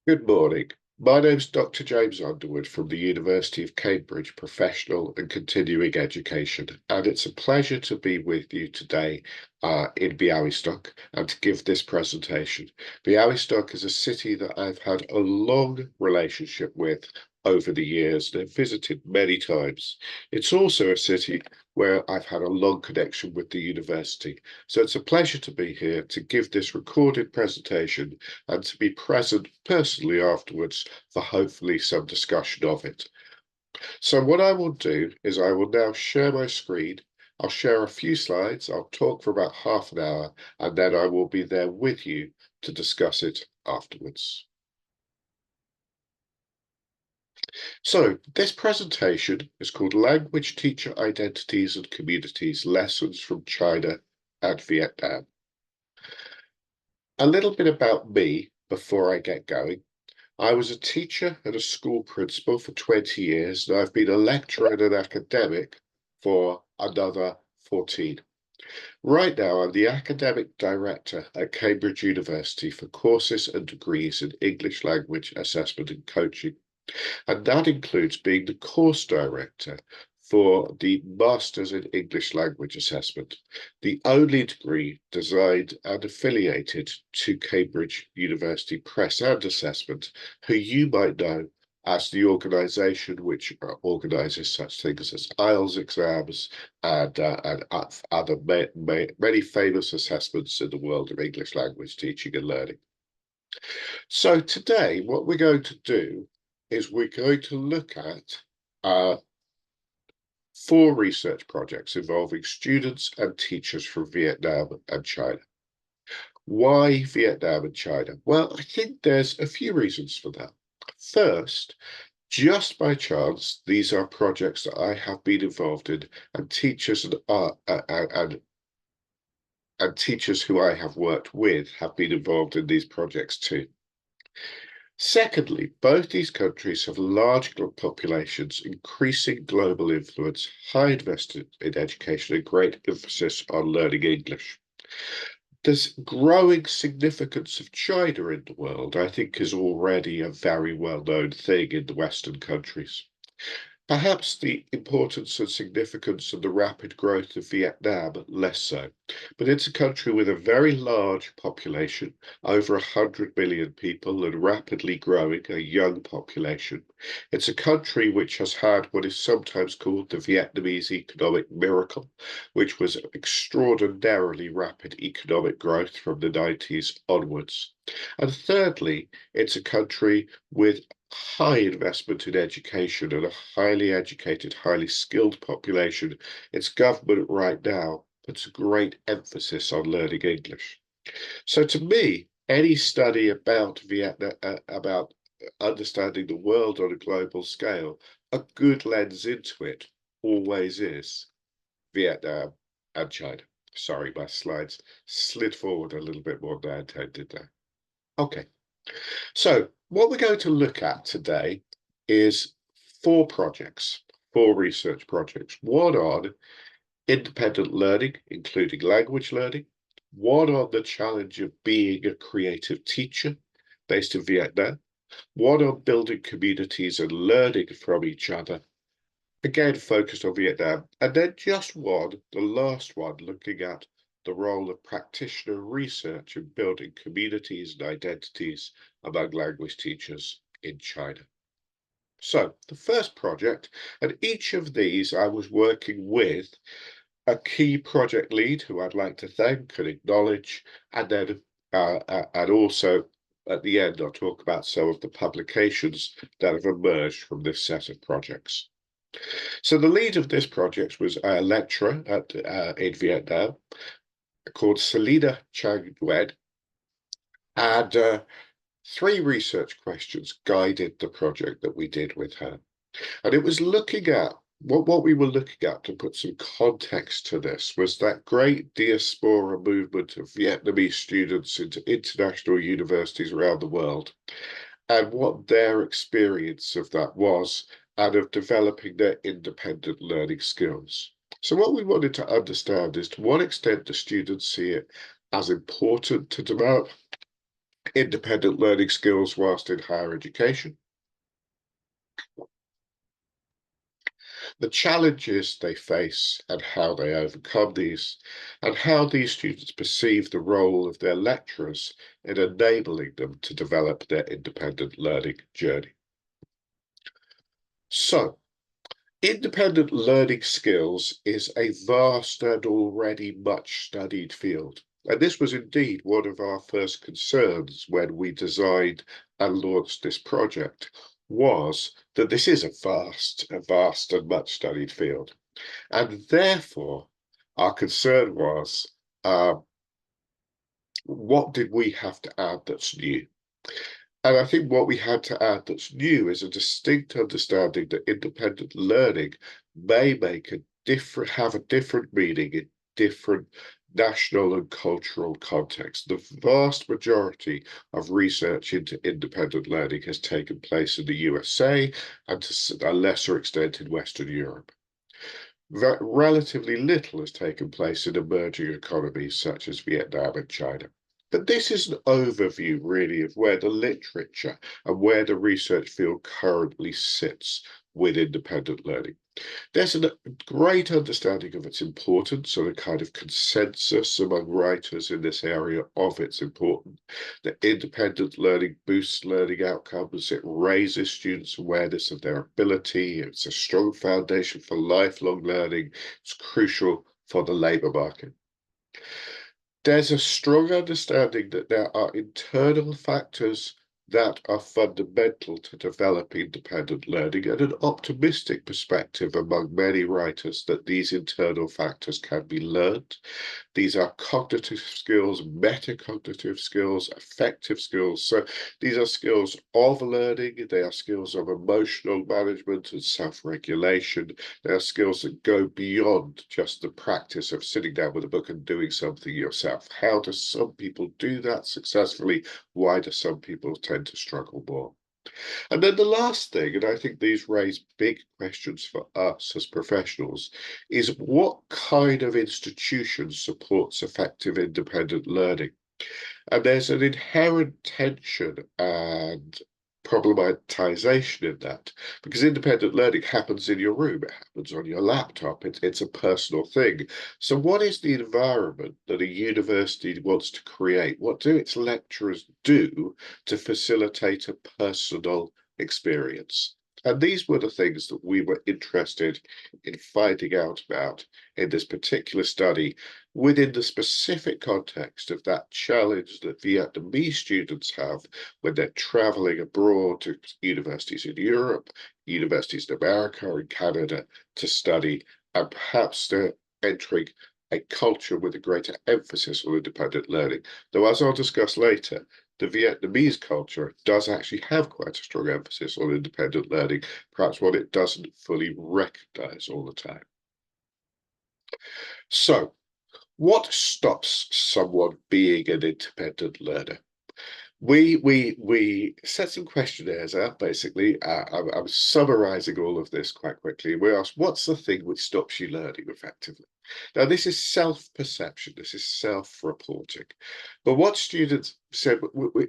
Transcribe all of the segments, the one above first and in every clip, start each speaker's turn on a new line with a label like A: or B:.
A: Good morning. My name's Dr. James Underwood from the University of Cambridge Professional and Continuing Education, and it's a pleasure to be with you today in Bialystok and to give this presentation. Bialystok is a city that I've had a long relationship with over the years and I've visited many times. It's also a city where I've had a long connection with the university. So it's a pleasure to be here to give this recorded presentation and to be present personally afterwards for hopefully some discussion of it. So what I will do is I will now share my screen. I'll share a few slides. I'll talk for about half an hour, and then I will be there with you to discuss it afterwards. So this presentation is called Language Teacher Identities and Communities, Lessons from China and Vietnam. A little bit about me before I get going. I was a teacher and a school principal for 20 years, and I've been a lecturer and an academic for another 14. Right now, I'm the academic director at Cambridge University for courses and degrees in English language assessment and coaching. And that includes being the course director for the Masters in English Language Assessment, the only degree designed and affiliated to Cambridge University Press and Assessment, who you might know as the organisation which organises such things as IELTS exams and other many famous assessments in the world of English language teaching and learning. So today, what we're going to do is we're going to look at 4 research projects involving students and teachers from Vietnam and China. Why Vietnam and China? Well, I think there's a few reasons for that. First, just by chance, these are projects that I have been involved in, and teachers and teachers who I have worked with have been involved in these projects too. Secondly, both these countries have large populations, increasing global influence, high investment in education, and great emphasis on learning English. This growing significance of China in the world, I think, is already a very well-known thing in the Western countries. Perhaps the importance and significance of the rapid growth of Vietnam, less so. But it's a country with a very large population, over 100 million people, and rapidly growing, a young population. It's a country which has had what is sometimes called the Vietnamese economic miracle, which was extraordinarily rapid economic growth from the 90s onwards. And thirdly, it's a country with high investment in education and a highly educated, highly skilled population. Its government right now puts a great emphasis on learning English. So to me, any study about Vietnam, about understanding the world on a global scale, a good lens into it always is Vietnam and China. Sorry, my slides slid forward a little bit more than I intended there. Okay. So what we're going to look at today is 4 projects, 4 research projects. One on independent learning, including language learning. One on the challenge of being a creative teacher based in Vietnam. One on building communities and learning from each other, again focused on Vietnam. And then just one, the last one, looking at the role of practitioner research in building communities and identities among language teachers in China. So the first project, and each of these I was working with a key project lead who I'd like to thank and acknowledge, and then and also at the end I'll talk about some of the publications that have emerged from this set of projects. So the lead of this project was a lecturer in Vietnam called Selina Chang Nguyen, and 3 research questions guided the project that we did with her. And it was looking at what we were looking at, to put some context to this, was that great diaspora movement of Vietnamese students into international universities around the world, and what their experience of that was, and of developing their independent learning skills. So what we wanted to understand is to what extent do students see it as important to develop independent learning skills whilst in higher education, the challenges they face and how they overcome these, and how these students perceive the role of their lecturers in enabling them to develop their independent learning journey. So, independent learning skills is a vast and already much studied field. And this was indeed one of our first concerns when we designed and launched this project, was that this is a vast and much studied field. And therefore, our concern was, what did we have to add that's new? And I think what we had to add that's new is a distinct understanding that independent learning may have a different meaning in different national and cultural contexts. The vast majority of research into independent learning has taken place in the USA and to a lesser extent in Western Europe. Relatively little has taken place in emerging economies such as Vietnam and China. But this is an overview, really, of where the literature and where the research field currently sits with independent learning. There's a great understanding of its importance and a kind of consensus among writers in this area of its importance. That independent learning boosts learning outcomes, it raises students' awareness of their ability, it's a strong foundation for lifelong learning, it's crucial for the labour market. There's a strong understanding that there are internal factors that are fundamental to develop independent learning, and an optimistic perspective among many writers that these internal factors can be learned. These are cognitive skills, metacognitive skills, affective skills. So these are skills of learning, they are skills of emotional management and self-regulation. They are skills that go beyond just the practice of sitting down with a book and doing something yourself. How do some people do that successfully? Why do some people tend to struggle more? And then the last thing, and I think these raise big questions for us as professionals, is what kind of institution supports effective independent learning? And there's an inherent tension and problematization in that, because independent learning happens in your room, it happens on your laptop, it's a personal thing. So what is the environment that a university wants to create? What do its lecturers do to facilitate a personal experience? And these were the things that we were interested in finding out about in this particular study, within the specific context of that challenge that Vietnamese students have when they're traveling abroad to universities in Europe, universities in America and Canada to study, and perhaps they're entering a culture with a greater emphasis on independent learning. Though, as I'll discuss later, the Vietnamese culture does actually have quite a strong emphasis on independent learning, perhaps what it doesn't fully recognize all the time. So, what stops someone being an independent learner? We set some questionnaires out, basically. I'm summarizing all of this quite quickly. We asked, what's the thing which stops you learning effectively? Now, this is self-perception, this is self-reporting. But what students said,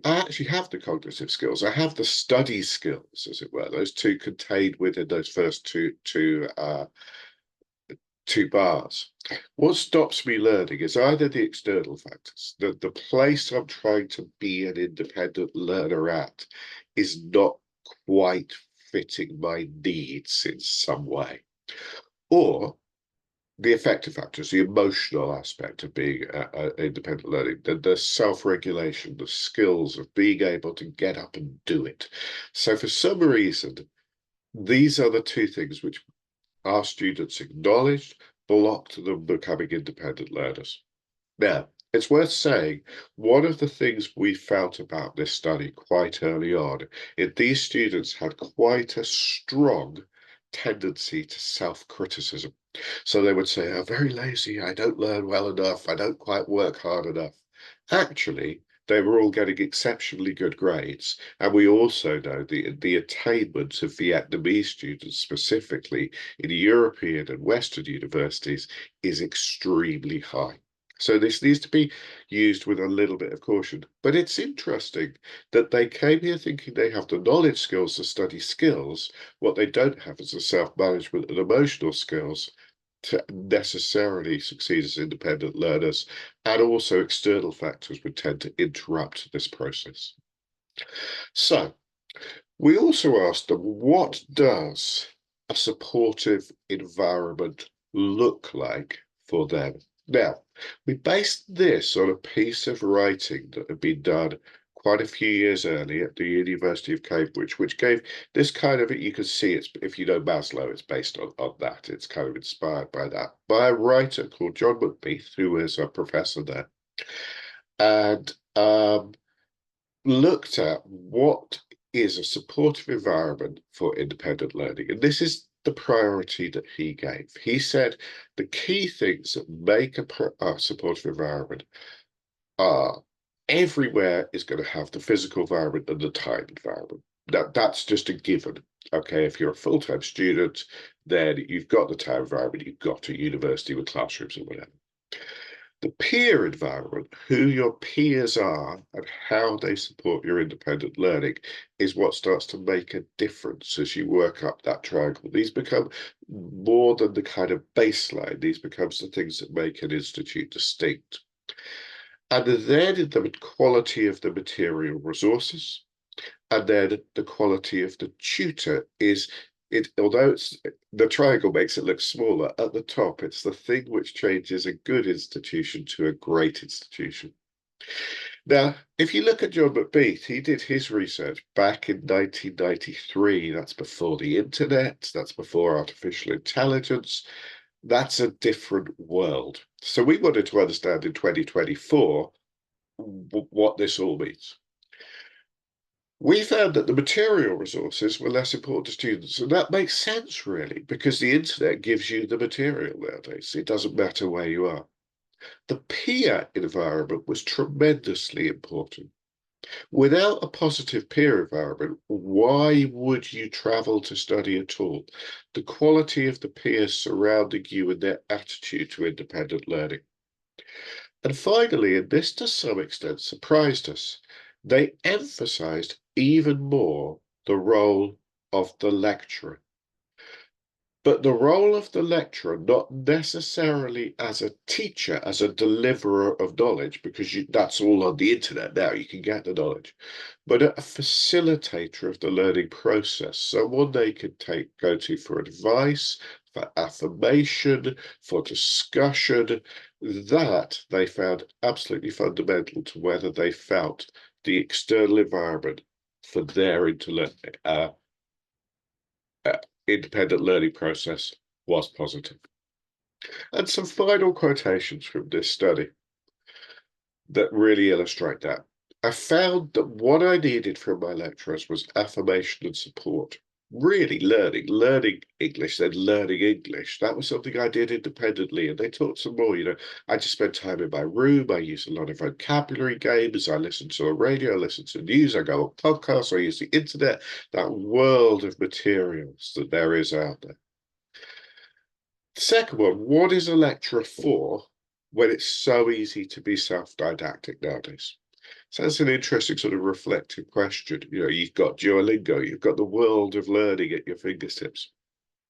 A: I actually have the cognitive skills, I have the study skills, as it were, those two contained within those first two bars. What stops me learning is either the external factors, the place I'm trying to be an independent learner at is not quite fitting my needs in some way, or the affective factors, the emotional aspect of being independent learning, the self-regulation, the skills of being able to get up and do it. So for some reason, these are the two things which our students acknowledged blocked them becoming independent learners. Now, it's worth saying, one of the things we felt about this study quite early on, these students had quite a strong tendency to self-criticism. So they would say, I'm very lazy, I don't learn well enough, I don't quite work hard enough. Actually, they were all getting exceptionally good grades. And we also know the attainment of Vietnamese students, specifically in European and Western universities, is extremely high. So this needs to be used with a little bit of caution. But it's interesting that they came here thinking they have the knowledge skills to study skills. What they don't have is the self-management and emotional skills to necessarily succeed as independent learners, and also external factors would tend to interrupt this process. So we also asked them, what does a supportive environment look like for them? Now, we based this on a piece of writing that had been done quite a few years earlier at the University of Cambridge, which gave this kind of, you can see it's, if you know Maslow, it's based on that. It's kind of inspired by that, by a writer called John McBeath, who is a professor there, and looked at what is a supportive environment for independent learning. And this is the priority that he gave. He said the key things that make a supportive environment are everywhere is going to have the physical environment and the time environment. That's just a given. Okay, if you're a full-time student, then you've got the time environment, you've got a university with classrooms and whatever. The peer environment, who your peers are and how they support your independent learning, is what starts to make a difference as you work up that triangle. These become more than the kind of baseline. These becomes the things that make an institute distinct. And then the quality of the material resources, and then the quality of the tutor is it, although it's the triangle makes it look smaller, at the top it's the thing which changes a good institution to a great institution. Now, if you look at John McBeath, he did his research back in 1993. That's before the internet, that's before artificial intelligence. That's a different world. So we wanted to understand in 2024 what this all means. We found that the material resources were less important to students, and that makes sense, really, because the internet gives you the material nowadays. It doesn't matter where you are. The peer environment was tremendously important. Without a positive peer environment, why would you travel to study at all? The quality of the peers surrounding you and their attitude to independent learning. And finally, and this to some extent surprised us, they emphasized even more the role of the lecturer. But the role of the lecturer, not necessarily as a teacher, as a deliverer of knowledge, because that's all on the internet now, you can get the knowledge, but a facilitator of the learning process, someone they could go to for advice, for affirmation, for discussion. That they found absolutely fundamental to whether they felt the external environment for their independent learning process was positive. And some final quotations from this study that really illustrate that. I found that what I needed from my lecturers was affirmation and support. Really learning English, then learning English. That was something I did independently, and they taught some more. I just spent time in my room. I use a lot of vocabulary games. I listen to the radio, I listen to news, I go on podcasts, I use the internet, that world of materials that there is out there. Second one, what is a lecturer for when it's so easy to be self-didactic nowadays? So that's an interesting sort of reflective question. You've got Duolingo, you've got the world of learning at your fingertips.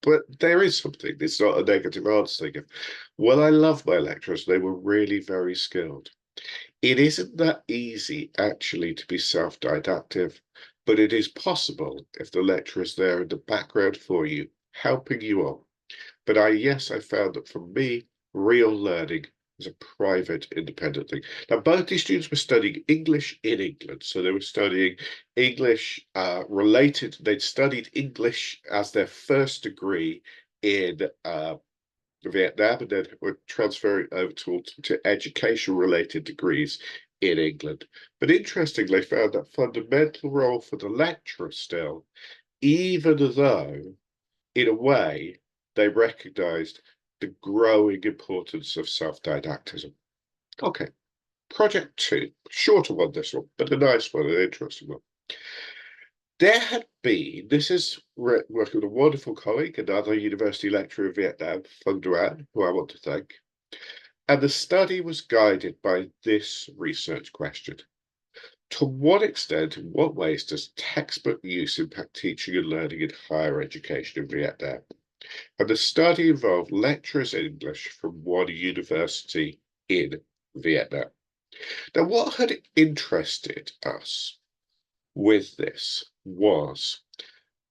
A: But there is something, it's not a negative answer. Well, I love my lecturers, they were really very skilled. It isn't that easy actually to be self-didactic, but it is possible if the lecturer is there in the background for you, helping you on. But I found that for me, real learning is a private, independent thing. Now, both these students were studying English in England. So they were studying English related, they'd studied English as their first degree in Vietnam, and then were transferring over to education-related degrees in England. But interestingly, they found that fundamental role for the lecturer still, even though, in a way, they recognized the growing importance of self-didactism. Okay, project 2, shorter one this one, but a nice one, an interesting one. There had been, this is working with a wonderful colleague, another university lecturer in Vietnam, Phung Duan, who I want to thank. And the study was guided by this research question. To what extent, in what ways does textbook use impact teaching and learning in higher education in Vietnam? And the study involved lecturers in English from one university in Vietnam. Now, what had interested us with this was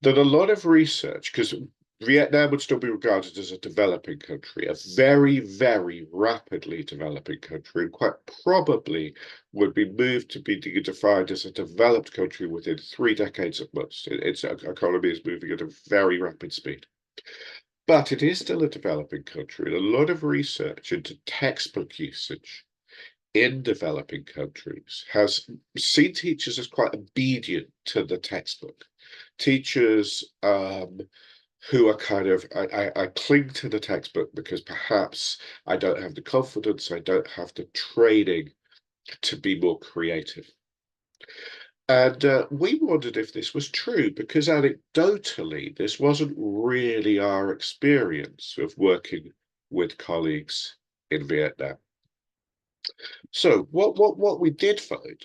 A: that a lot of research, because Vietnam would still be regarded as a developing country, a very, very rapidly developing country, and quite probably would be moved to be defined as a developed country within 3 decades at most. Its economy is moving at a very rapid speed. But it is still a developing country, and a lot of research into textbook usage in developing countries has seen teachers as quite obedient to the textbook. Teachers who are kind of, I cling to the textbook because perhaps I don't have the confidence, I don't have the training to be more creative. And we wondered if this was true because anecdotally, this wasn't really our experience of working with colleagues in Vietnam. So what we did find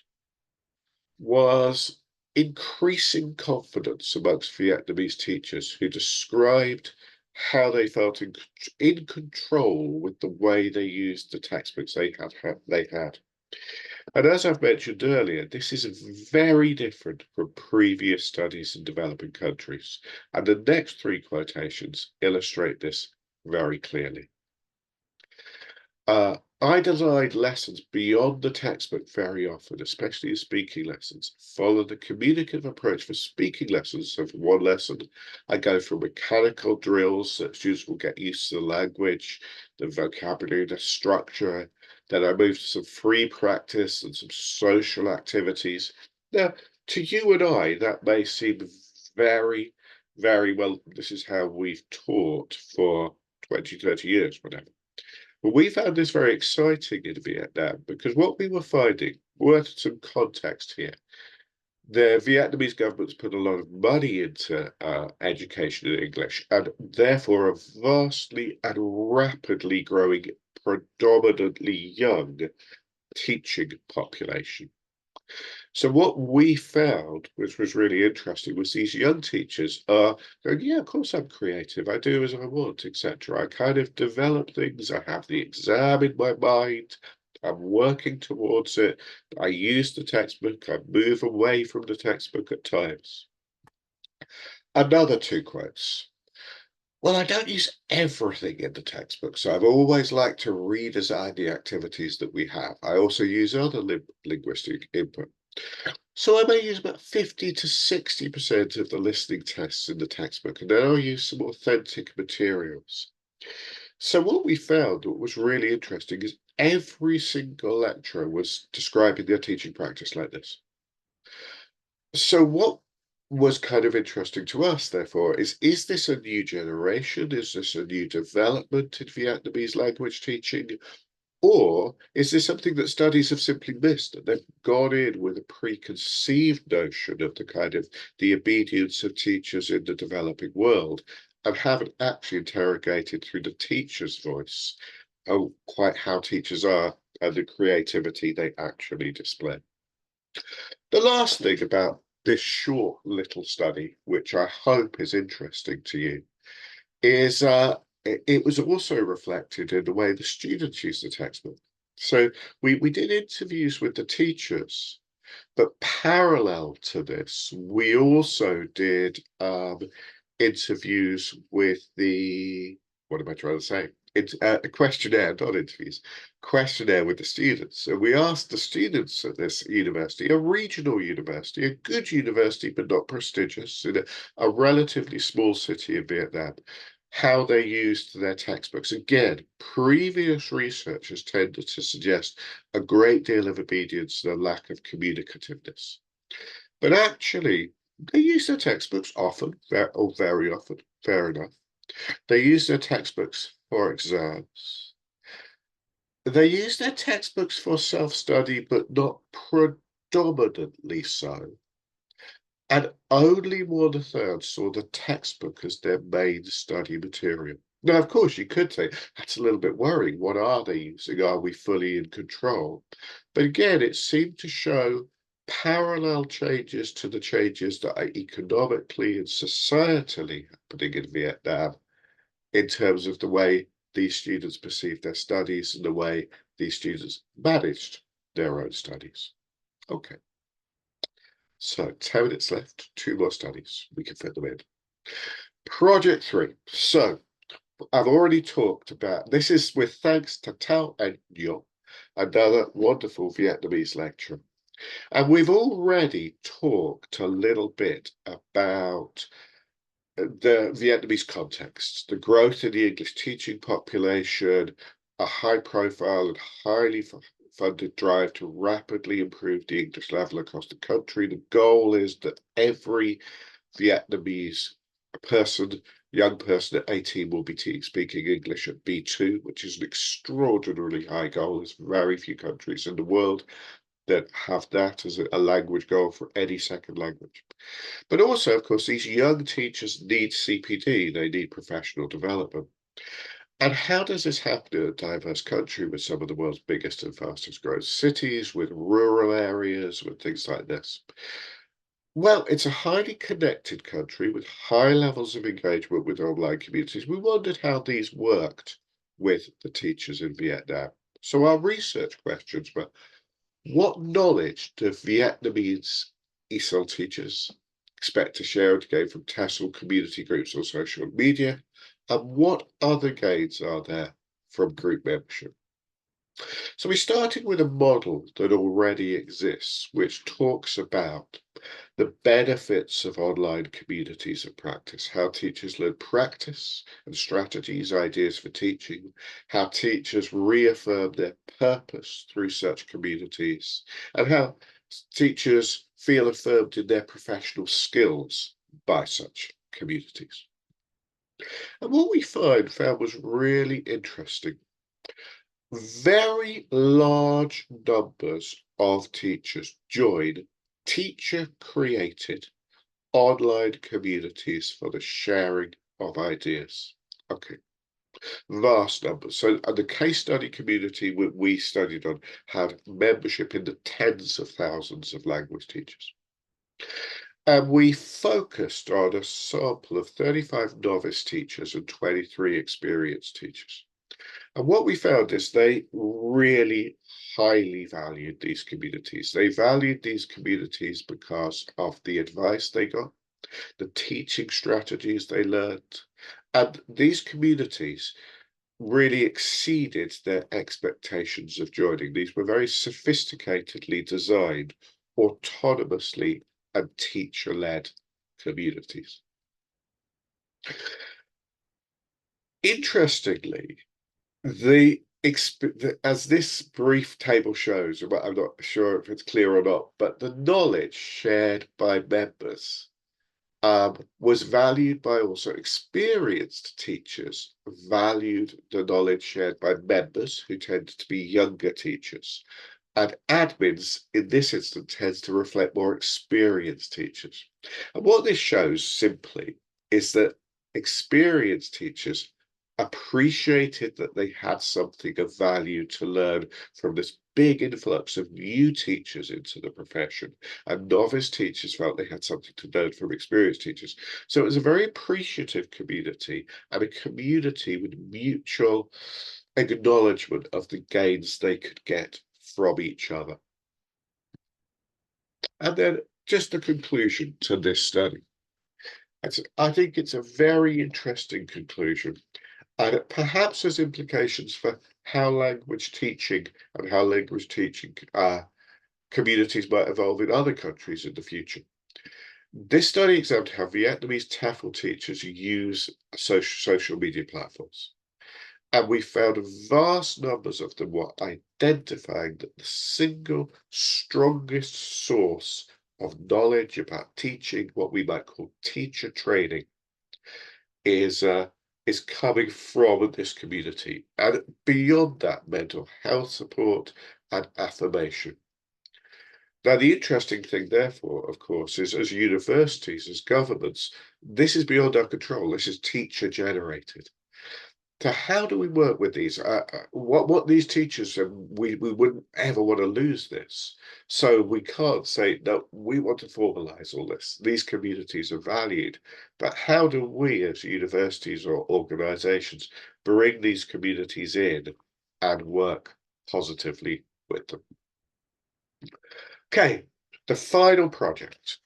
A: was increasing confidence amongst Vietnamese teachers who described how they felt in control with the way they used the textbooks they had. And as I've mentioned earlier, this is very different from previous studies in developing countries. And the next 3 quotations illustrate this very clearly. I designed lessons beyond the textbook very often, especially in speaking lessons. Follow the communicative approach for speaking lessons. So for one lesson, I go from mechanical drills so students will get used to the language, the vocabulary, the structure. Then I move to some free practice and some social activities. Now, to you and I, that may seem very, very well, this is how we've taught for 20, 30 years, whatever. Well, we found this very exciting in Vietnam because what we were finding, worth some context here, the Vietnamese government's put a lot of money into education in English and therefore a vastly and rapidly growing, predominantly young teaching population. So what we found, which was really interesting, was these young teachers are going, yeah, of course I'm creative. I do as I want, etc. I kind of develop things. I have the exam in my mind. I'm working towards it. I use the textbook. I move away from the textbook at times. Another 2 quotes. Well, I don't use everything in the textbook, so I've always liked to redesign the activities that we have. I also use other linguistic input. So I may use about 50 to 60% of the listening tests in the textbook, and then I'll use some authentic materials. So what we found, what was really interesting, is every single lecturer was describing their teaching practice like this. So what was kind of interesting to us, therefore, is this a new generation? Is this a new development in Vietnamese language teaching? Or is this something that studies have simply missed and they've gone in with a preconceived notion of the kind of the obedience of teachers in the developing world and haven't actually interrogated through the teacher's voice quite how teachers are and the creativity they actually display. The last thing about this short little study, which I hope is interesting to you, is it was also reflected in the way the students use the textbook. So we did interviews with the teachers, but parallel to this, we also did interviews with the, what am I trying to say? It's a questionnaire, not interviews, questionnaire with the students. So we asked the students at this university, a regional university, a good university, but not prestigious, in a relatively small city in Vietnam, how they used their textbooks. Again, previous research has tended to suggest a great deal of obedience and a lack of communicativeness. But actually, they use their textbooks often, or very often, fair enough. They use their textbooks for exams. They use their textbooks for self-study, but not predominantly so. And only 1/3 saw the textbook as their main study material. Now, of course, you could say that's a little bit worrying. What are they using? Are we fully in control? But again, it seemed to show parallel changes to the changes that are economically and societally happening in Vietnam in terms of the way these students perceived their studies and the way these students managed their own studies. Okay, so 10 minutes left, 2 more studies. We can fit them in. Project 3. So I've already talked about, this is with thanks to Tao and Nyo, another wonderful Vietnamese lecturer. And we've already talked a little bit about the Vietnamese context, the growth in the English teaching population, a high profile and highly funded drive to rapidly improve the English level across the country. The goal is that every Vietnamese person, young person at 18 will be speaking English at B2, which is an extraordinarily high goal. There's very few countries in the world that have that as a language goal for any second language. But also, of course, these young teachers need CPD, they need professional development. And how does this happen in a diverse country with some of the world's biggest and fastest growing cities, with rural areas, with things like this? Well, it's a highly connected country with high levels of engagement with online communities. We wondered how these worked with the teachers in Vietnam. So our research questions were, what knowledge do Vietnamese ESOL teachers expect to share and gain from TESOL community groups or social media? And what other gains are there from group membership? So we started with a model that already exists, which talks about the benefits of online communities of practice, how teachers learn practice and strategies, ideas for teaching, how teachers reaffirm their purpose through such communities, and how teachers feel affirmed in their professional skills by such communities. And what we found was really interesting. Very large numbers of teachers join teacher-created online communities for the sharing of ideas. Okay, vast numbers. So the case study community we studied on had membership in the tens of thousands of language teachers. And we focused on a sample of 35 novice teachers and 23 experienced teachers. And what we found is they really highly valued these communities. They valued these communities because of the advice they got, the teaching strategies they learned, and these communities really exceeded their expectations of joining. These were very sophisticatedly designed, autonomously and teacher-led communities. Interestingly, as this brief table shows, I'm not sure if it's clear or not, but the knowledge shared by members was valued by also experienced teachers, valued the knowledge shared by members who tend to be younger teachers. And admins, in this instance, tends to reflect more experienced teachers. And what this shows simply is that experienced teachers appreciated that they had something of value to learn from this big influx of new teachers into the profession, and novice teachers felt they had something to learn from experienced teachers. So it was a very appreciative community, and a community with mutual acknowledgement of the gains they could get from each other. And then just a conclusion to this study. I think it's a very interesting conclusion, and it perhaps has implications for how language teaching and how language teaching communities might evolve in other countries in the future. This study examined how Vietnamese TEFL teachers use social media platforms. And we found vast numbers of them were identifying that the single strongest source of knowledge about teaching, what we might call teacher training, is coming from this community. And beyond that, mental health support and affirmation. Now, the interesting thing, therefore, of course, is as universities, as governments, this is beyond our control. This is teacher generated. So how do we work with these? What these teachers, we wouldn't ever want to lose this. So we can't say, no, we want to formalize all this. These communities are valued. But how do we as universities or organizations bring these communities in and work positively with them? Okay, the final project.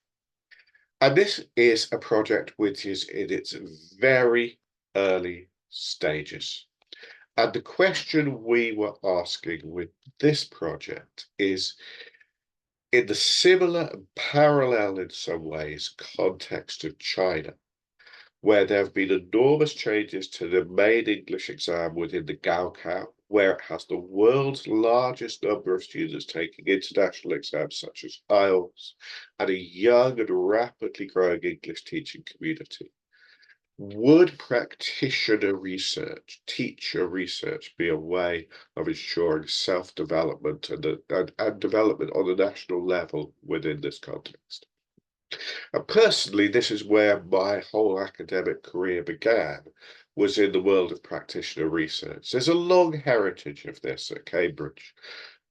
A: And this is a project which is in its very early stages. And the question we were asking with this project is, in the similar and parallel in some ways context of China, where there have been enormous changes to the main English exam within the Gaokao, where it has the world's largest number of students taking international exams such as IELTS, and a young and rapidly growing English teaching community. Would practitioner research, teacher research, be a way of ensuring self-development and development on a national level within this context? And personally, this is where my whole academic career began, was in the world of practitioner research. There's a long heritage of this at Cambridge.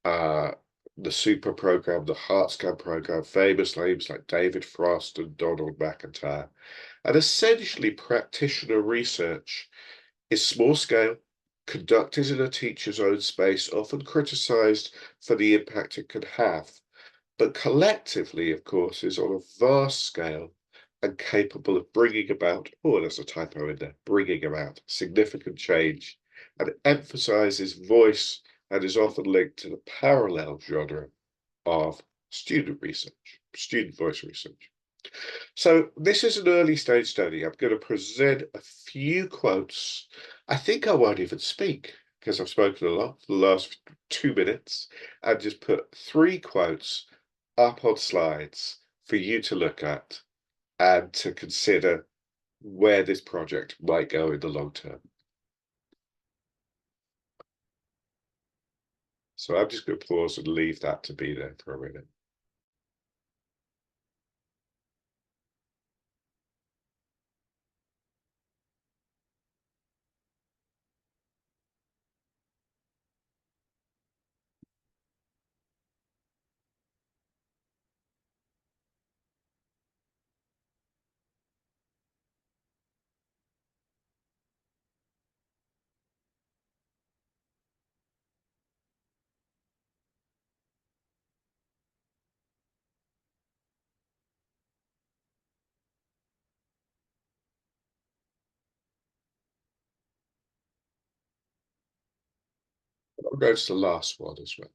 A: Uh, the super program, the HeartScan program, famous names like David Frost and Donald McIntyre. And essentially, practitioner research is small scale, conducted in a teacher's own space, often criticised for the impact it can have, but collectively, of course, is on a vast scale and capable of bringing about, oh, there's a typo in there, bringing about significant change, and emphasises voice and is often linked to the parallel genre of student research, student voice research. So this is an early stage study. I'm going to present a few quotes. I think I won't even speak because I've spoken a lot for the last 2 minutes, and just put 3 quotes up on slides for you to look at and to consider where this project might go in the long term. So I'm just going to pause and leave that to be there for a minute. I'll go to the last one as well.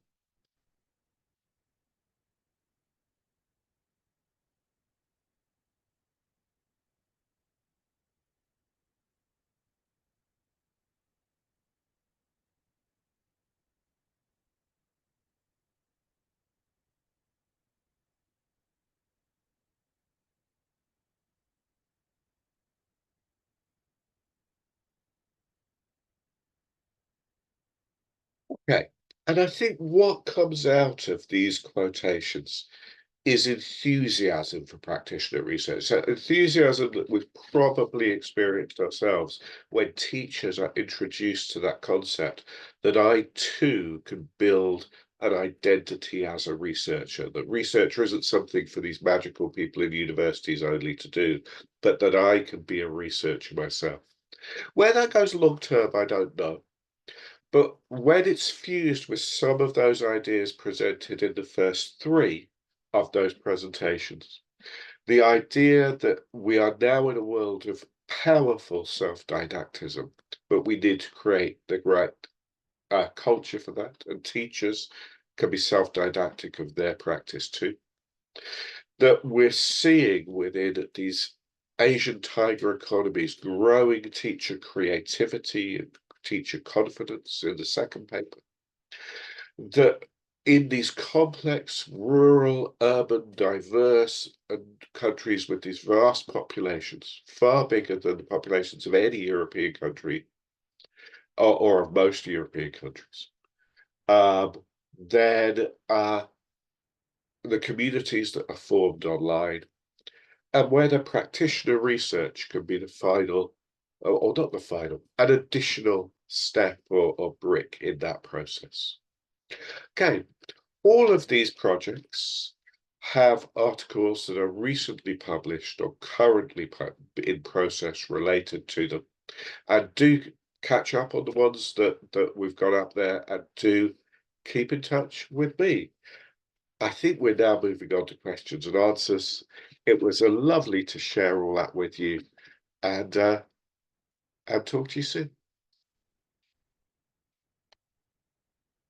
A: Okay, and I think what comes out of these quotations is enthusiasm for practitioner research. So enthusiasm that we've probably experienced ourselves when teachers are introduced to that concept, that I too can build an identity as a researcher, that researcher isn't something for these magical people in universities only to do, but that I can be a researcher myself. Where that goes long term, I don't know. But when it's fused with some of those ideas presented in the first 3 of those presentations, the idea that we are now in a world of powerful self-didactism, but we need to create the right culture for that, and teachers can be self-didactic of their practice too. That we're seeing within these Asian tiger economies growing teacher creativity and teacher confidence in the second paper. That in these complex, rural, urban, diverse countries with these vast populations, far bigger than the populations of any European country or of most European countries, then the communities that are formed online, and where the practitioner research can be the final or not the final, an additional step or brick in that process. Okay, all of these projects have articles that are recently published or currently in process related to them. And do catch up on the ones that we've got up there, and do keep in touch with me. I think we're now moving on to questions and answers. It was lovely to share all that with you, and talk to you soon.